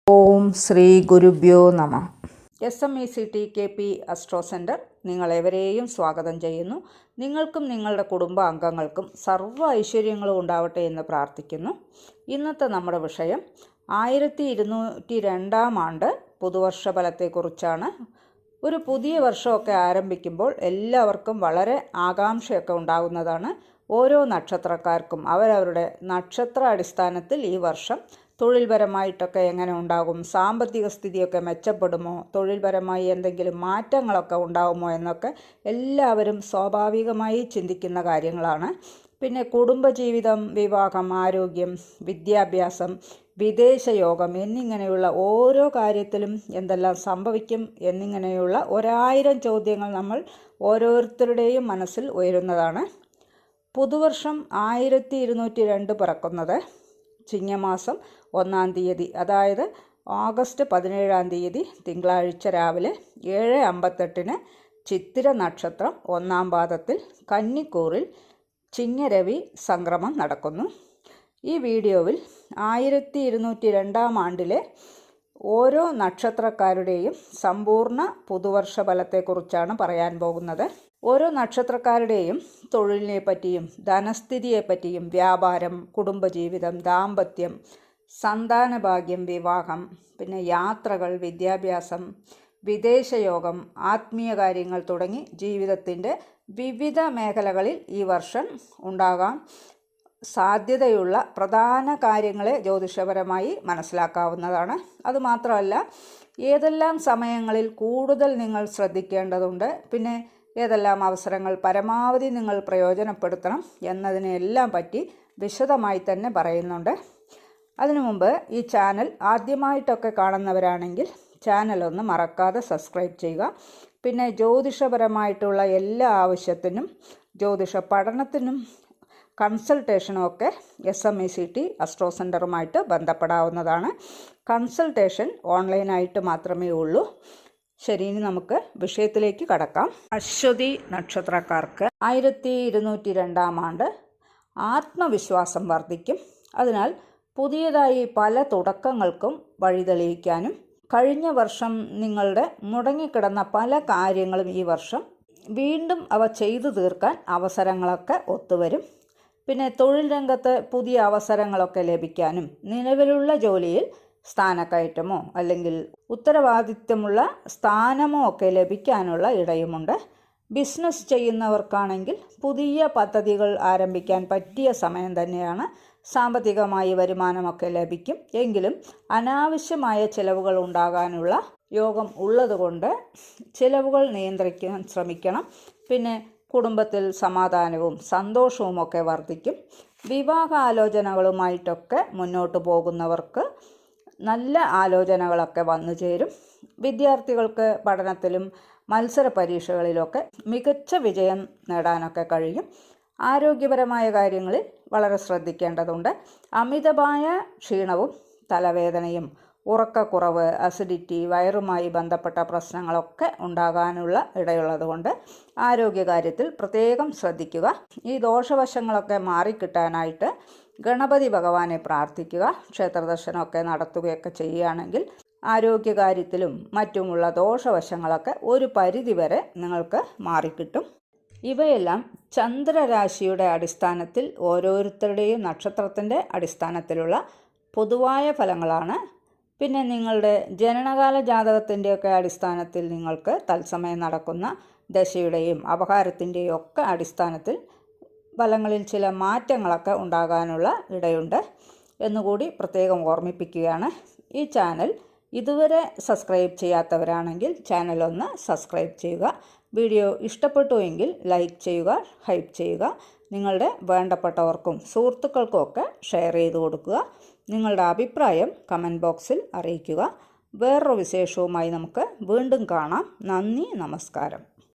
ഓം ശ്രീ ഗുരുഭ്യോ നമ. SMECT astro centre നിങ്ങളെവരെയും സ്വാഗതം ചെയ്യുന്നു. നിങ്ങൾക്കും നിങ്ങളുടെ കുടുംബാംഗങ്ങൾക്കും സർവ്വ ഐശ്വര്യങ്ങളും ഉണ്ടാവട്ടെ എന്ന് പ്രാർത്ഥിക്കുന്നു. ഇന്നത്തെ നമ്മുടെ വിഷയം 1202 ആണ്ട് പുതുവർഷ ഫലത്തെക്കുറിച്ചാണ്. ഒരു പുതിയ വർഷമൊക്കെ ആരംഭിക്കുമ്പോൾ എല്ലാവർക്കും വളരെ ആകാംക്ഷയൊക്കെ ഉണ്ടാകുന്നതാണ്. ഓരോ നക്ഷത്രക്കാർക്കും അവരവരുടെ നക്ഷത്ര അടിസ്ഥാനത്തിൽ ഈ വർഷം തൊഴിൽപരമായിട്ടൊക്കെ എങ്ങനെ ഉണ്ടാകും, സാമ്പത്തിക സ്ഥിതിയൊക്കെ മെച്ചപ്പെടുമോ, തൊഴിൽപരമായി എന്തെങ്കിലും മാറ്റങ്ങളൊക്കെ ഉണ്ടാകുമോ എന്നൊക്കെ എല്ലാവരും സ്വാഭാവികമായി ചിന്തിക്കുന്ന കാര്യങ്ങളാണ്. പിന്നെ കുടുംബജീവിതം, വിവാഹം, ആരോഗ്യം, വിദ്യാഭ്യാസം, വിദേശയോഗം എന്നിങ്ങനെയുള്ള ഓരോ കാര്യത്തിലും എന്തെല്ലാം സംഭവിക്കും എന്നിങ്ങനെയുള്ള 1000 ചോദ്യങ്ങൾ നമ്മൾ ഓരോരുത്തരുടെയും മനസ്സിൽ ഉയരുന്നതാണ്. പുതുവർഷം 1202 പിറക്കുന്നത് ചിങ്ങമാസം 1-ാം തീയതി, അതായത് ഓഗസ്റ്റ് 17-ാം തീയതി തിങ്കളാഴ്ച രാവിലെ 7:58 ചിത്തിര നക്ഷത്രം 1-ാം പാദത്തിൽ കന്നിക്കൂറിൽ ചിങ്ങരവി സംക്രമം നടക്കുന്നു. ഈ വീഡിയോയിൽ 1202 ആണ്ടിലെ ഓരോ നക്ഷത്രക്കാരുടെയും സമ്പൂർണ്ണ പുതുവർഷ ഫലത്തെക്കുറിച്ചാണ് പറയാൻ പോകുന്നത്. ഓരോ നക്ഷത്രക്കാരുടെയും തൊഴിലിനെ പറ്റിയും ധനസ്ഥിതിയെപ്പറ്റിയും, വ്യാപാരം, കുടുംബജീവിതം, ദാമ്പത്യം, സന്താനഭാഗ്യം, വിവാഹം, പിന്നെ യാത്രകൾ, വിദ്യാഭ്യാസം, വിദേശയോഗം, ആത്മീയ കാര്യങ്ങൾ തുടങ്ങി ജീവിതത്തിൻ്റെ വിവിധ മേഖലകളിൽ ഈ വർഷം ഉണ്ടാകാൻ സാധ്യതയുള്ള പ്രധാന കാര്യങ്ങളെ ജ്യോതിഷപരമായി മനസ്സിലാക്കാവുന്നതാണ്. അതുമാത്രമല്ല, ഏതെല്ലാം സമയങ്ങളിൽ കൂടുതൽ നിങ്ങൾ ശ്രദ്ധിക്കേണ്ടതുണ്ട്, പിന്നെ ഏതെല്ലാം അവസരങ്ങൾ പരമാവധി നിങ്ങൾ പ്രയോജനപ്പെടുത്തണം എന്നതിനെല്ലാം പറ്റി വിശദമായി തന്നെ പറയുന്നുണ്ട്. അതിനു മുമ്പ് ഈ ചാനൽ ആദ്യമായിട്ടൊക്കെ കാണുന്നവരാണെങ്കിൽ ചാനലൊന്ന് മറക്കാതെ സബ്സ്ക്രൈബ് ചെയ്യുക. പിന്നെ ജ്യോതിഷപരമായിട്ടുള്ള എല്ലാ ആവശ്യത്തിനും ജ്യോതിഷ പഠനത്തിനും കൺസൾട്ടേഷനും ഒക്കെ SMECT അസ്ട്രോ സെൻറ്ററുമായിട്ട് ബന്ധപ്പെടാവുന്നതാണ്. കൺസൾട്ടേഷൻ ഓൺലൈനായിട്ട് മാത്രമേ ഉള്ളൂ. ശരി, ഇനി നമുക്ക് വിഷയത്തിലേക്ക് കടക്കാം. അശ്വതി നക്ഷത്രക്കാർക്ക് 1202 ആണ്ട് ആത്മവിശ്വാസം വർദ്ധിക്കും. അതിനാൽ പുതിയതായി പല തുടക്കങ്ങൾക്കും വഴിതെളിയിക്കാനും കഴിഞ്ഞ വർഷം നിങ്ങളുടെ മുടങ്ങിക്കിടന്ന പല കാര്യങ്ങളും ഈ വർഷം വീണ്ടും അവ ചെയ്തു തീർക്കാൻ അവസരങ്ങളൊക്കെ ഒത്തുവരും. പിന്നെ തൊഴിൽ രംഗത്ത് പുതിയ അവസരങ്ങളൊക്കെ ലഭിക്കാനും നിലവിലുള്ള ജോലിയിൽ സ്ഥാനക്കയറ്റമോ അല്ലെങ്കിൽ ഉത്തരവാദിത്വമുള്ള സ്ഥാനമോ ഒക്കെ ലഭിക്കാനുള്ള ഇടയുമുണ്ട്. ബിസിനസ് ചെയ്യുന്നവർക്കാണെങ്കിൽ പുതിയ പദ്ധതികൾ ആരംഭിക്കാൻ പറ്റിയ സമയം തന്നെയാണ്. സാമ്പത്തികമായി വരുമാനമൊക്കെ ലഭിക്കും. എങ്കിലും അനാവശ്യമായ ചിലവുകൾ ഉണ്ടാകാനുള്ള യോഗം ഉള്ളതുകൊണ്ട് ചിലവുകൾ നിയന്ത്രിക്കാൻ ശ്രമിക്കണം. പിന്നെ കുടുംബത്തിൽ സമാധാനവും സന്തോഷവും ഒക്കെ വർദ്ധിക്കും. വിവാഹ ആലോചനകളുമായിട്ടൊക്കെ മുന്നോട്ട് പോകുന്നവർക്ക് നല്ല ആലോചനകളൊക്കെ വന്നു ചേരും. വിദ്യാർത്ഥികൾക്ക് പഠനത്തിലും മത്സര പരീക്ഷകളിലൊക്കെ മികച്ച വിജയം നേടാനൊക്കെ കഴിയും. ആരോഗ്യപരമായ കാര്യങ്ങളിൽ വളരെ ശ്രദ്ധിക്കേണ്ടതുണ്ട്. അമിതമായ ക്ഷീണവും തലവേദനയും ഉറക്കക്കുറവ്, അസിഡിറ്റി, വയറുമായി ബന്ധപ്പെട്ട പ്രശ്നങ്ങളൊക്കെ ഉണ്ടാകാനുള്ള ഇടയുള്ളതുകൊണ്ട് ആരോഗ്യകാര്യത്തിൽ പ്രത്യേകം ശ്രദ്ധിക്കുക. ഈ ദോഷവശങ്ങളൊക്കെ മാറിക്കിട്ടാനായിട്ട് ഗണപതി ഭഗവാനെ പ്രാർത്ഥിക്കുക. ക്ഷേത്രദർശനമൊക്കെ നടത്തുകയൊക്കെ ചെയ്യുകയാണെങ്കിൽ ആരോഗ്യകാര്യത്തിലും മറ്റുമുള്ള ദോഷവശങ്ങളൊക്കെ ഒരു പരിധിവരെ നിങ്ങൾക്ക് മാറിക്കിട്ടും. ഇവയെല്ലാം ചന്ദ്രരാശിയുടെ അടിസ്ഥാനത്തിൽ ഓരോരുത്തരുടെയും നക്ഷത്രത്തിൻ്റെ അടിസ്ഥാനത്തിലുള്ള പൊതുവായ ഫലങ്ങളാണ്. പിന്നെ നിങ്ങളുടെ ജനനകാല ജാതകത്തിൻ്റെയൊക്കെ അടിസ്ഥാനത്തിൽ നിങ്ങൾക്ക് തത്സമയം നടക്കുന്ന ദശയുടെയും അപഹാരത്തിൻ്റെയും ഒക്കെ അടിസ്ഥാനത്തിൽ ഫലങ്ങളിൽ ചില മാറ്റങ്ങളൊക്കെ ഉണ്ടാകാനുള്ള ഇടയുണ്ട് എന്നുകൂടി പ്രത്യേകം ഓർമ്മിപ്പിക്കുകയാണ്. ഈ ചാനൽ ഇതുവരെ സബ്സ്ക്രൈബ് ചെയ്യാത്തവരാണെങ്കിൽ ചാനലൊന്ന് സബ്സ്ക്രൈബ് ചെയ്യുക. വീഡിയോ ഇഷ്ടപ്പെട്ടുവെങ്കിൽ ലൈക്ക് ചെയ്യുക, ഹൈപ്പ് ചെയ്യുക. നിങ്ങളുടെ വേണ്ടപ്പെട്ടവർക്കും സുഹൃത്തുക്കൾക്കും ഒക്കെ ഷെയർ ചെയ്ത് കൊടുക്കുക. നിങ്ങളുടെ അഭിപ്രായം കമൻറ്റ് ബോക്സിൽ അറിയിക്കുക. വേറൊരു വിശേഷവുമായി നമുക്ക് വീണ്ടും കാണാം. നന്ദി, നമസ്കാരം.